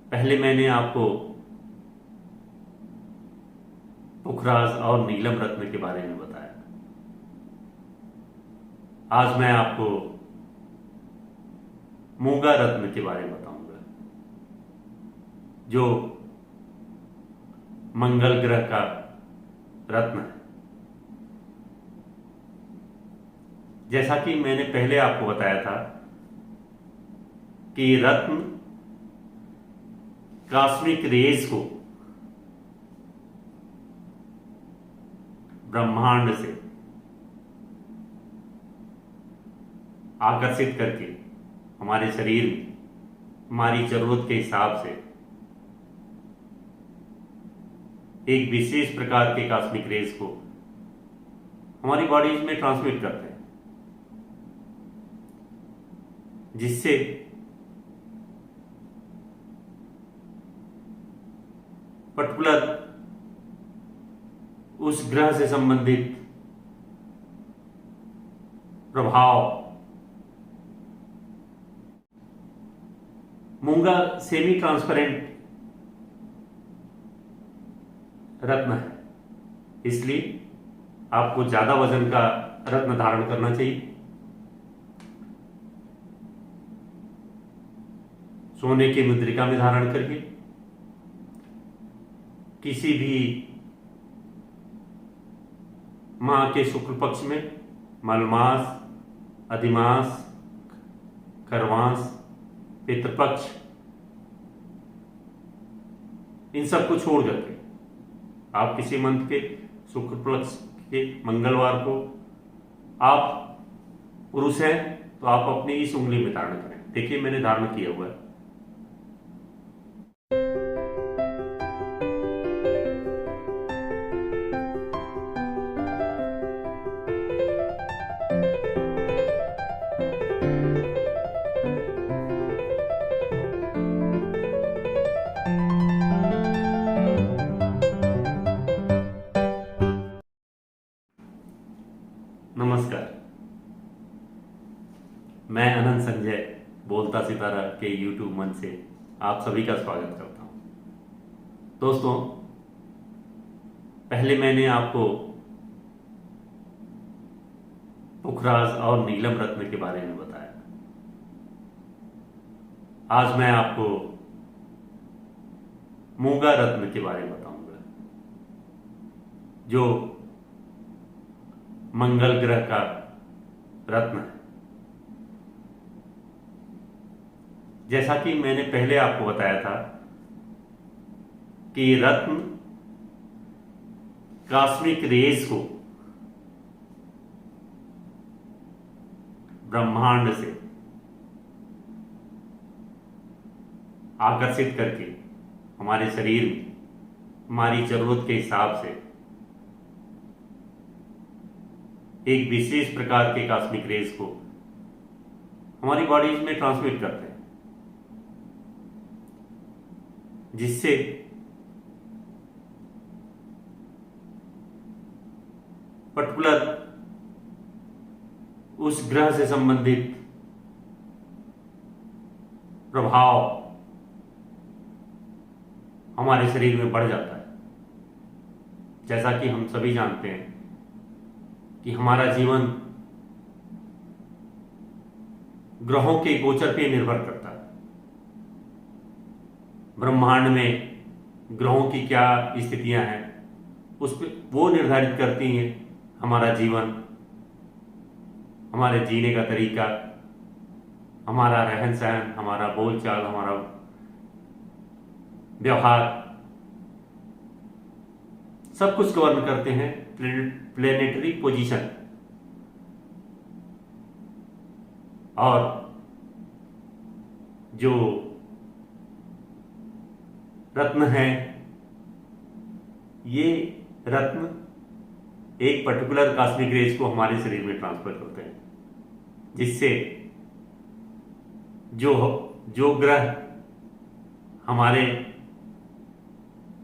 पहले मैंने आपको पुखराज और नीलम रत्न के बारे में बताया। आज मैं आपको मूंगा रत्न के बारे में बताऊंगा, जो मंगल ग्रह का रत्न है। जैसा कि मैंने पहले आपको बताया था कि रत्न कॉस्मिक रेज को ब्रह्मांड से आकर्षित करके हमारे शरीर में हमारी जरूरत के हिसाब से एक विशेष प्रकार के कॉस्मिक रेज को हमारी बॉडीज में ट्रांसमिट करते हैं, जिससे पर्टिकुलर उस ग्रह से संबंधित प्रभाव। मूंगा सेमी ट्रांसपेरेंट रत्न है, इसलिए आपको ज्यादा वजन का रत्न धारण करना चाहिए। सोने की मुद्रिका में धारण करके किसी भी माह के शुक्ल पक्ष में मलमास, अधिमास, करवांस, पितृपक्ष, इन सब को छोड़ करके आप किसी मंथ के शुक्ल पक्ष के मंगलवार को, आप पुरुष हैं तो आप अपनी इस उंगली में धारण करें। देखिए मैंने धारण किया हुआ है। नमस्कार, मैं अनंत संजय बोलता सितारा के YouTube मंच से आप सभी का स्वागत करता हूं। दोस्तों, पहले मैंने आपको पुखराज और नीलम रत्न के बारे में बताया। आज मैं आपको मूंगा रत्न के बारे में बताऊंगा, जो मंगल ग्रह का रत्न है। जैसा कि मैंने पहले आपको बताया था कि रत्न कॉस्मिक रेज को ब्रह्मांड से आकर्षित करके हमारे शरीर में हमारी जरूरत के हिसाब से एक विशेष प्रकार के कॉस्मिक रेज को हमारी बॉडीज में ट्रांसमिट करते हैं, जिससे पर्टिकुलर उस ग्रह से संबंधित प्रभाव हमारे शरीर में बढ़ जाता है। जैसा कि हम सभी जानते हैं कि हमारा जीवन ग्रहों के गोचर पे निर्भर करता है। ब्रह्मांड में ग्रहों की क्या स्थितियां हैं, उस पे वो निर्धारित करती हैं हमारा जीवन, हमारे जीने का तरीका, हमारा रहन सहन, हमारा बोलचाल, हमारा व्यवहार, सब कुछ गवर्न करते हैं प्लेनेटरी पोजीशन। और जो रत्न है, ये रत्न एक पर्टिकुलर कॉस्मिक रेज को हमारे शरीर में ट्रांसफर करते हैं, जिससे जो ग्रह हमारे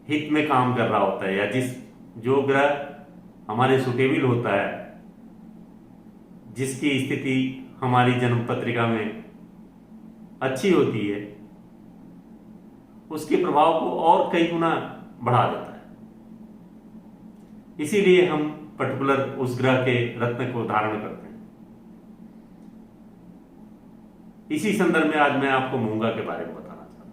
हित में काम कर रहा होता है, या जो ग्रह हमारे सुटेबल होता है, जिसकी स्थिति हमारी जन्म पत्रिका में अच्छी होती है, उसके प्रभाव को और कई गुना बढ़ा देता है। इसीलिए हम पर्टिकुलर उस ग्रह के रत्न को धारण करते हैं। इसी संदर्भ में आज मैं आपको मूंगा के बारे में बताना चाहता हूं।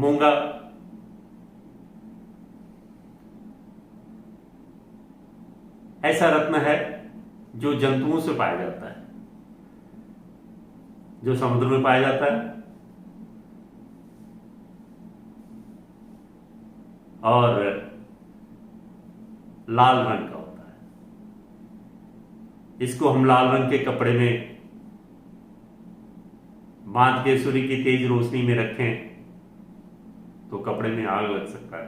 मूंगा ऐसा रत्न है जो जंतुओं से पाया जाता है, जो समुद्र में पाया जाता है और लाल रंग का होता है। इसको हम लाल रंग के कपड़े में बांध के सूर्य की तेज रोशनी में रखें तो कपड़े में आग लग सकता है।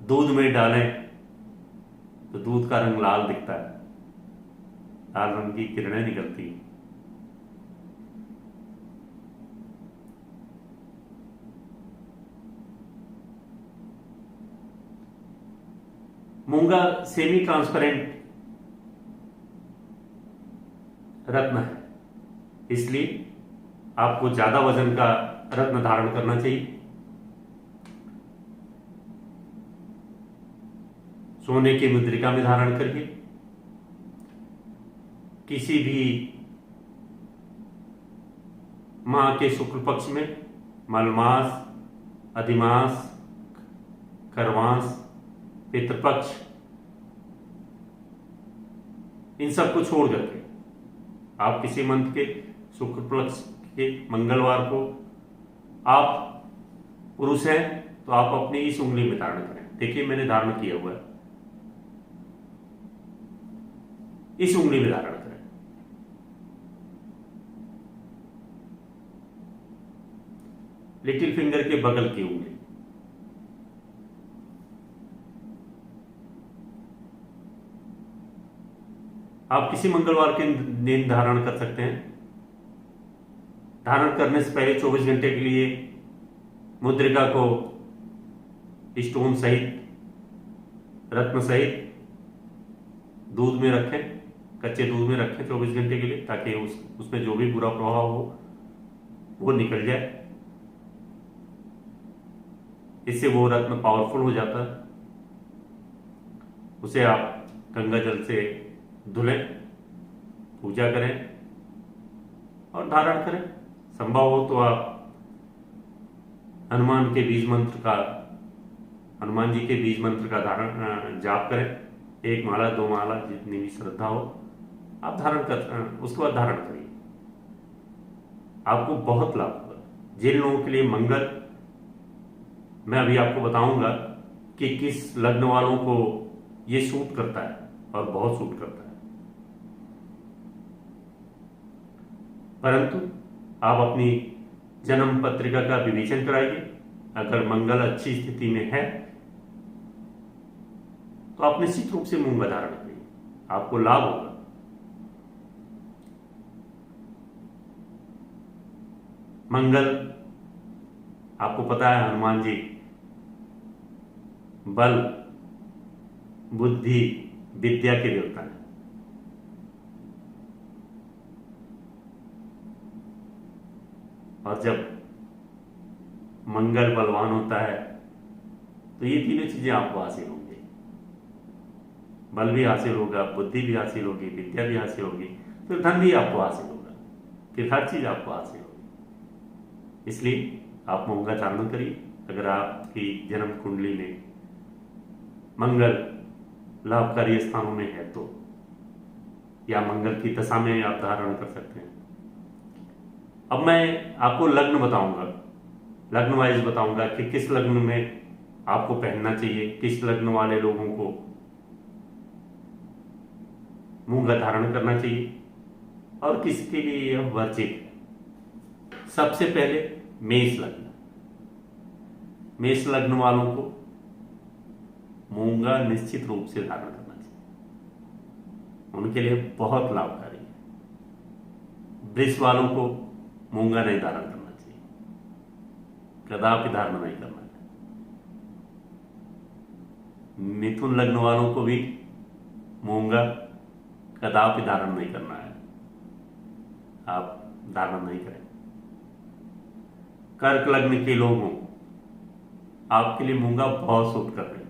दूध में डालें तो दूध का रंग लाल दिखता है, लाल रंग की किरणें निकलती हैं। मूंगा सेमी ट्रांसपेरेंट रत्न है, इसलिए आपको ज्यादा वजन का रत्न धारण करना चाहिए। सोने की मुद्रिका में धारण करके किसी भी माह के शुक्ल पक्ष में, मलमास, अधिमास, करवांस, पितृपक्ष, इन सब को छोड़ करके आप किसी मंथ के शुक्ल पक्ष के मंगलवार को, आप पुरुष हैं तो आप अपनी इस उंगली में धारण करें। देखिए मैंने धारण किया हुआ है, इस उंगली में धारण करें। लिटिल फिंगर के बगल की उंगली। आप किसी मंगलवार के दिन धारण कर सकते हैं। धारण करने से पहले 24 घंटे के लिए मुद्रिका को स्टोन सहित, रत्न सहित दूध में रखें, कच्चे दूध में रखें 24 घंटे के लिए, ताकि उसमें जो भी बुरा प्रभाव हो वो निकल जाए। इससे वो रत्न पावरफुल हो जाता है। उसे आप गंगा जल से धुलें, पूजा करें और धारण करें। संभव हो तो आप हनुमान के बीज मंत्र का, हनुमान जी के बीज मंत्र का धारण जाप करें। 1 माला 2 माला जितनी भी श्रद्धा हो आप धारण कर, उसके बाद धारण करिए, आपको बहुत लाभ होगा। जिन लोगों के लिए मंगल, मैं अभी आपको बताऊंगा कि किस लग्न वालों को ये सूट करता है और बहुत सूट करता है। परंतु आप अपनी जन्म पत्रिका का विवेचन कराइए। अगर मंगल अच्छी स्थिति में है तो आप निश्चित रूप से मूंगा धारण करिए, आपको लाभ होगा। मंगल, आपको पता है, हनुमान जी बल, बुद्धि, विद्या के देवता है। और जब मंगल बलवान होता है तो ये तीनों चीजें आपको हासिल होंगी। बल भी हासिल होगा, बुद्धि भी हासिल होगी, विद्या भी हासिल होगी, फिर धन भी आपको हासिल होगा, फिर हर चीज आपको हासिल होगी। इसलिए आप मूंगा धारण करिए। अगर आपकी जन्म कुंडली में मंगल लाभकारी स्थानों में है तो, या मंगल की दशा में आप धारण कर सकते हैं। अब मैं आपको लग्न बताऊंगा, लग्न वाइज बताऊंगा कि किस लग्न में आपको पहनना चाहिए, किस लग्न वाले लोगों को मूंगा धारण करना चाहिए और किसके लिए यह वर्जित है। सबसे पहले मेष लग्न। मेष लग्न वालों को मूंगा निश्चित रूप से धारण करना चाहिए, उनके लिए बहुत लाभकारी है। वृष वालों को मूंगा नहीं धारण करना चाहिए, कदापि धारण नहीं करना चाहिए। मिथुन लग्न वालों को भी मूंगा कदापि धारण नहीं करना है। आप धारण नहीं करें। कर्क लग्न के लोगों आपके लिए मूंगा बहुत सूट करेगी।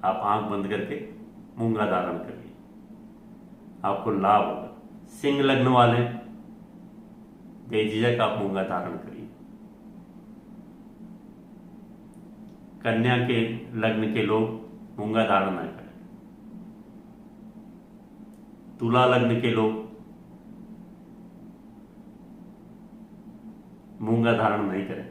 आप आंख बंद करके मूंगा धारण करिए, आपको लाभ होगा। सिंह लग्न वाले बेझिझक आप मूंगा धारण करिए। कन्या के लग्न के लोग मूंगा धारण न करें। तुला लग्न के लोग मूंगा धारण नहीं करें।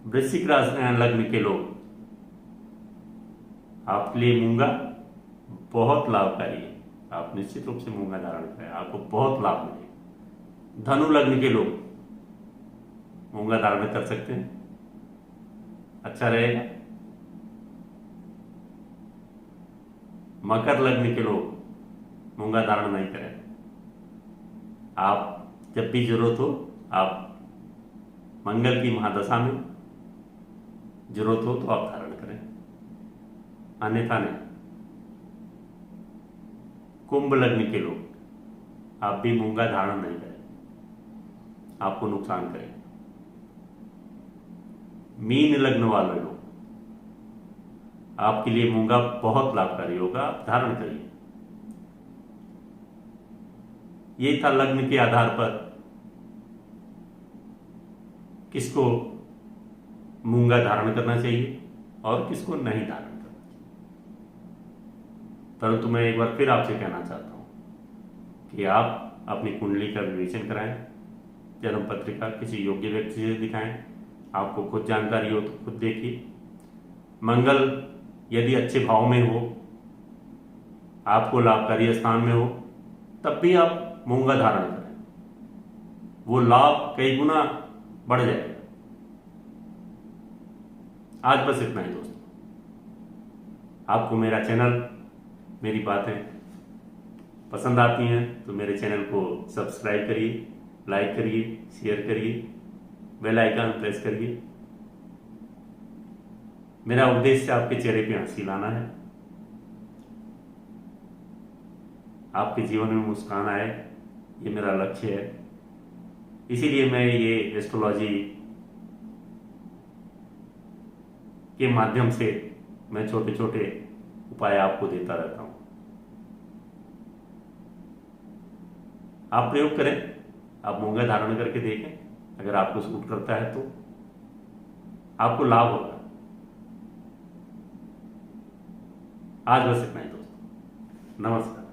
वृश्चिक राशि लग्न के लोग आपके लिए मूंगा बहुत लाभकारी है। आप निश्चित रूप से मूंगा धारण करें, आपको बहुत लाभ मिलेगा। धनु लग्न के लोग मूंगा धारण कर सकते हैं, अच्छा रहेगा। मकर लग्न के लोग मूंगा धारण नहीं करें। आप जब भी जरूरत हो, आप मंगल की महादशा में जरूरत हो तो आप धारण करें, अन्यथा नहीं। कुंभ लग्न के लोग आप भी मूंगा धारण नहीं करें, आपको नुकसान करें। मीन लग्न वाले लोग आपके लिए मूंगा बहुत लाभकारी होगा, आप धारण करिए। ये था लग्न के आधार पर किसको मूंगा धारण करना चाहिए और किसको नहीं धारण करना चाहिए। परंतु मैं एक बार फिर आपसे कहना चाहता हूं कि आप अपनी कुंडली का विवेचन कराएं, जन्म पत्रिका किसी योग्य व्यक्ति से दिखाएं। आपको खुद जानकारी हो तो खुद देखिए। मंगल यदि अच्छे भाव में हो, आपको लाभकारी स्थान में हो, तब भी आप मूंगा धारण करें, वो लाभ कई गुना बढ़ जाएगा। आज बस इतना ही दोस्तों। आपको मेरा चैनल, मेरी बातें पसंद आती हैं तो मेरे चैनल को सब्सक्राइब करिए, लाइक करिए, शेयर करिए, बेल आइकन प्रेस करिए। मेरा उद्देश्य आपके चेहरे पे हंसी लाना है, आपके जीवन में मुस्कान आए, ये मेरा लक्ष्य है। इसीलिए मैं ये एस्ट्रोलॉजी के माध्यम से मैं छोटे छोटे उपाय आपको देता रहता हूं। आप प्रयोग करें, आप मूंगा धारण करके देखें, अगर आपको सूट करता है तो आपको लाभ होगा। आज बस इतना ही दोस्तों, नमस्कार।